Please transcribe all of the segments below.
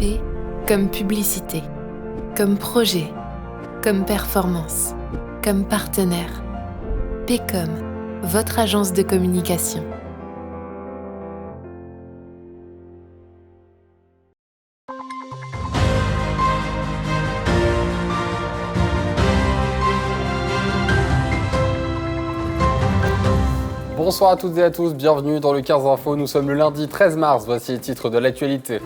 P comme publicité, comme projet, comme performance, comme partenaire. P comme votre agence de communication. Bonsoir à toutes et à tous, bienvenue dans le 15 Info. Nous sommes le lundi 13 mars, voici les titres de l'actualité.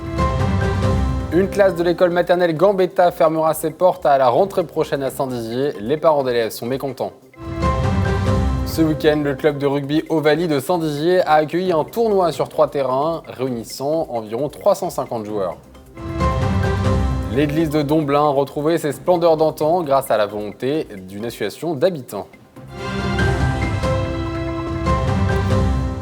Une classe de l'école maternelle Gambetta fermera ses portes à la rentrée prochaine à Saint-Dizier. Les parents d'élèves sont mécontents. Ce week-end, le club de rugby Ovalie de Saint-Dizier a accueilli un tournoi sur 3 terrains, réunissant environ 350 joueurs. L'église de Domblin a retrouvé ses splendeurs d'antan grâce à la volonté d'une association d'habitants.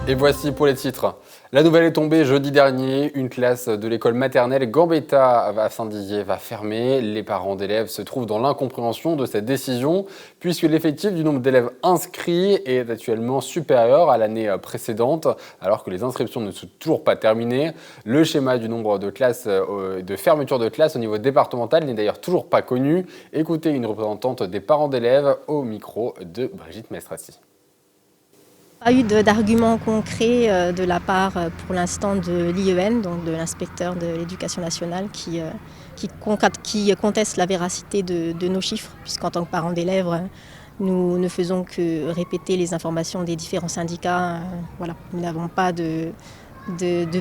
Et voici pour les titres. La nouvelle est tombée jeudi dernier. Une classe de l'école maternelle Gambetta à Saint-Dizier va fermer. Les parents d'élèves se trouvent dans l'incompréhension de cette décision puisque l'effectif du nombre d'élèves inscrits est actuellement supérieur à l'année précédente alors que les inscriptions ne sont toujours pas terminées. Le schéma du nombre de classes, de fermeture de classes au niveau départemental n'est d'ailleurs toujours pas connu. Écoutez une représentante des parents d'élèves au micro de Brigitte Maestrassi. Pas eu d'arguments concrets de la part pour l'instant de l'IEN, donc de l'inspecteur de l'éducation nationale, qui conteste la véracité de nos chiffres, puisqu'en tant que parents d'élèves, nous ne faisons que répéter les informations des différents syndicats. Voilà. Nous n'avons pas de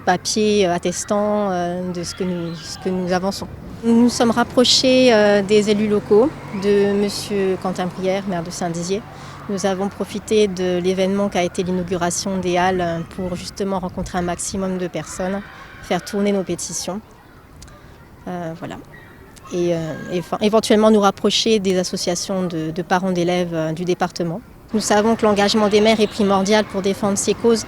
papier attestant de ce que nous avançons. Nous nous sommes rapprochés des élus locaux, de M. Quentin Brière, maire de Saint-Dizier. Nous avons profité de l'événement qu'a été l'inauguration des halles pour justement rencontrer un maximum de personnes, faire tourner nos pétitions. Voilà. Et éventuellement nous rapprocher des associations de parents d'élèves du département. Nous savons que l'engagement des maires est primordial pour défendre ces causes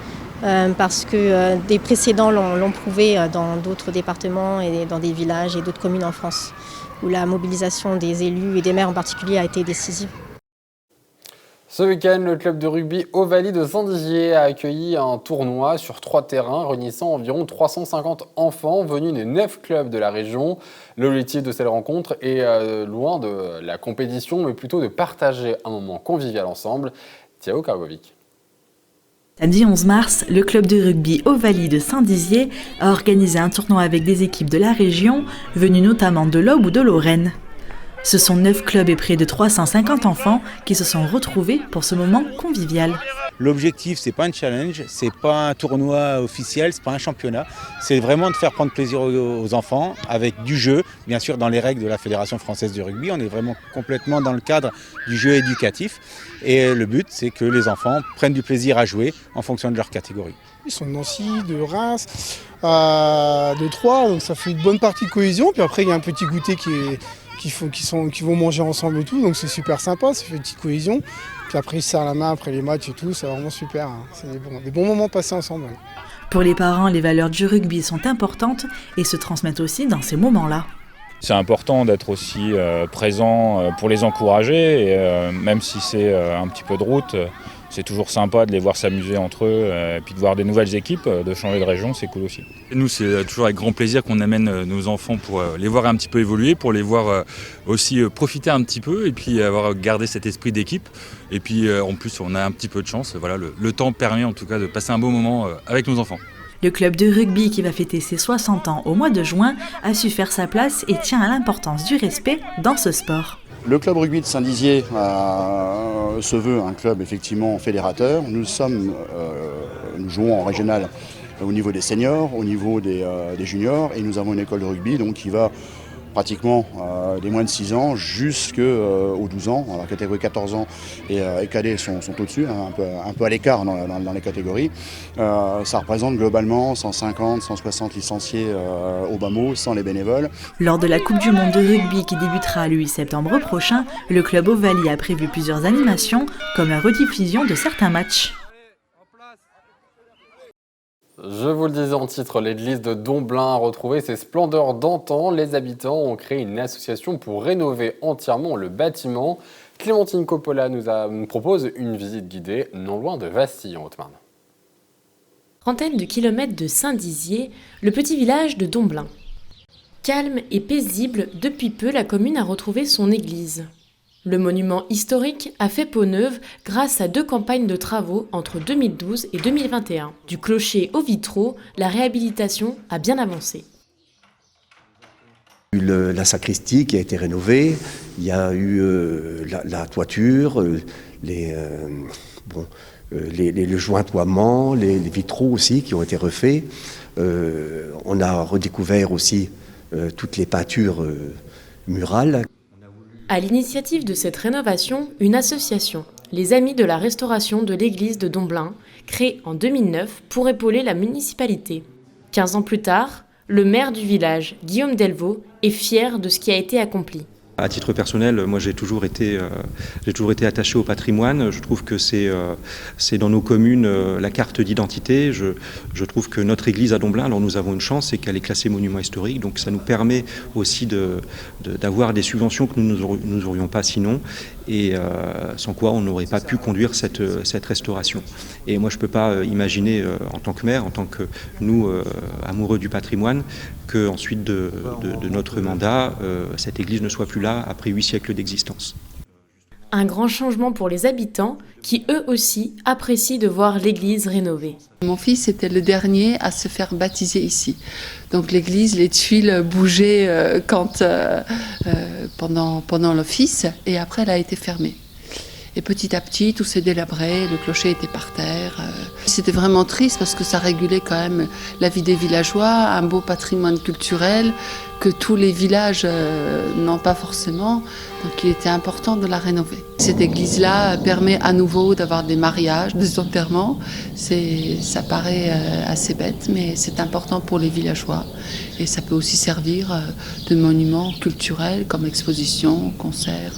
parce que des précédents l'ont prouvé dans d'autres départements et dans des villages et d'autres communes en France où la mobilisation des élus et des maires en particulier a été décisive. Ce week-end, le club de rugby Ovalie de Saint-Dizier a accueilli un tournoi sur 3 terrains réunissant environ 350 enfants venus des 9 clubs de la région. L'objectif de cette rencontre est loin de la compétition, mais plutôt de partager un moment convivial ensemble. Thiao Kargovic. Samedi 11 mars, le club de rugby Ovalie de Saint-Dizier a organisé un tournoi avec des équipes de la région, venues notamment de l'Aube ou de Lorraine. Ce sont 9 clubs et près de 350 enfants qui se sont retrouvés pour ce moment convivial. L'objectif, c'est pas un challenge, c'est pas un tournoi officiel, c'est pas un championnat. C'est vraiment de faire prendre plaisir aux enfants avec du jeu, bien sûr dans les règles de la Fédération française du rugby. On est vraiment complètement dans le cadre du jeu éducatif. Et le but, c'est que les enfants prennent du plaisir à jouer en fonction de leur catégorie. Ils sont de Nancy, de Reims, de Troyes, donc ça fait une bonne partie de cohésion. Puis après, il y a un petit goûter qui vont manger ensemble et tout, donc c'est super sympa, ça fait une petite cohésion. Puis après ils se serrent la main après les matchs et tout, c'est vraiment super, hein. C'est des bons moments passés ensemble. Ouais. Pour les parents, les valeurs du rugby sont importantes et se transmettent aussi dans ces moments-là. C'est important d'être aussi présent pour les encourager, et même si c'est un petit peu de route, c'est toujours sympa de les voir s'amuser entre eux, et puis de voir des nouvelles équipes, de changer de région, c'est cool aussi. Et nous, c'est toujours avec grand plaisir qu'on amène nos enfants pour les voir un petit peu évoluer, pour les voir aussi profiter un petit peu et puis avoir gardé cet esprit d'équipe. Et puis en plus, on a un petit peu de chance. Voilà, le temps permet en tout cas de passer un bon moment avec nos enfants. Le club de rugby qui va fêter ses 60 ans au mois de juin a su faire sa place et tient à l'importance du respect dans ce sport. Le club rugby de Saint-Dizier se veut un club effectivement fédérateur. Nous jouons en régional au niveau des seniors, au niveau des juniors, et nous avons une école de rugby donc, qui va pratiquement des moins de 6 ans jusqu'aux 12 ans. Alors, la catégorie 14 ans et cadets sont au-dessus, hein, un peu à l'écart dans les catégories. Ça représente globalement 150, 160 licenciés au bas mot, sans les bénévoles. Lors de la Coupe du Monde de rugby qui débutera le 8 septembre prochain, le club Ovalie a prévu plusieurs animations, comme la rediffusion de certains matchs. Je vous le disais en titre, l'église de Domblin a retrouvé ses splendeurs d'antan. Les habitants ont créé une association pour rénover entièrement le bâtiment. Clémentine Coppola nous propose une visite guidée non loin de Vassy en Haute-Marne. Trentaine de kilomètres de Saint-Dizier, le petit village de Domblin. Calme et paisible, depuis peu la commune a retrouvé son église. Le monument historique a fait peau neuve grâce à 2 campagnes de travaux entre 2012 et 2021. Du clocher aux vitraux, la réhabilitation a bien avancé. La sacristie qui a été rénovée, il y a eu la toiture, le jointoiement, les vitraux aussi qui ont été refaits. On a redécouvert aussi toutes les peintures murales. À l'initiative de cette rénovation, une association, les Amis de la Restauration de l'église de Domblin, créée en 2009 pour épauler la municipalité. 15 ans plus tard, le maire du village, Guillaume Delvaux, est fier de ce qui a été accompli. À titre personnel, moi j'ai toujours été attaché au patrimoine. Je trouve que c'est dans nos communes la carte d'identité. Je trouve que notre église à Domblin, alors nous avons une chance, c'est qu'elle est classée monument historique, donc ça nous permet aussi d'avoir des subventions que nous n'aurions pas sinon, et sans quoi on n'aurait pas pu conduire cette restauration. Et moi je ne peux pas imaginer en tant que maire, en tant que nous amoureux du patrimoine, que ensuite de notre mandat, cette église ne soit plus là après 8 siècles d'existence. Un grand changement pour les habitants qui eux aussi apprécient de voir l'église rénovée. Mon fils était le dernier à se faire baptiser ici. Donc l'église, les tuiles bougeaient pendant l'office et après elle a été fermée. Et petit à petit, tout s'est délabré, le clocher était par terre. C'était vraiment triste parce que ça régulait quand même la vie des villageois, un beau patrimoine culturel que tous les villages n'ont pas forcément. Donc il était important de la rénover. Cette église-là permet à nouveau d'avoir des mariages, des enterrements. Ça paraît assez bête, mais c'est important pour les villageois. Et ça peut aussi servir de monument culturel comme exposition, concert,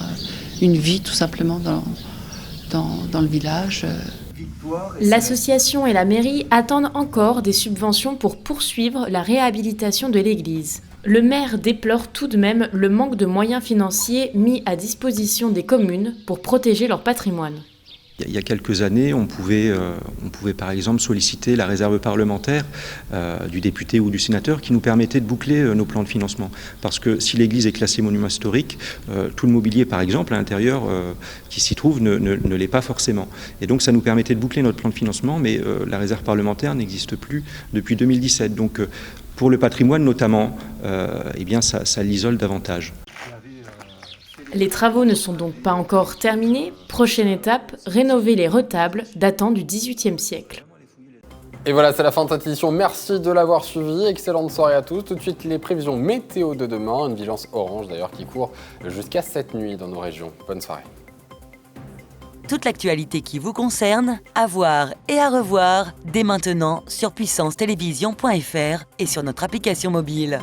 une vie tout simplement dans le village. L'association et la mairie attendent encore des subventions pour poursuivre la réhabilitation de l'église. Le maire déplore tout de même le manque de moyens financiers mis à disposition des communes pour protéger leur patrimoine. Il y a quelques années, on pouvait par exemple solliciter la réserve parlementaire du député ou du sénateur qui nous permettait de boucler nos plans de financement. Parce que si l'église est classée monument historique, tout le mobilier par exemple à l'intérieur qui s'y trouve ne l'est pas forcément. Et donc ça nous permettait de boucler notre plan de financement, mais la réserve parlementaire n'existe plus depuis 2017. Donc pour le patrimoine notamment, eh bien ça l'isole davantage. Les travaux ne sont donc pas encore terminés. Prochaine étape, rénover les retables datant du XVIIIe siècle. Et voilà, c'est la fin de cette édition. Merci de l'avoir suivi. Excellente soirée à tous. Tout de suite, les prévisions météo de demain. Une vigilance orange d'ailleurs qui court jusqu'à cette nuit dans nos régions. Bonne soirée. Toute l'actualité qui vous concerne, à voir et à revoir dès maintenant sur puissancetélévision.fr et sur notre application mobile.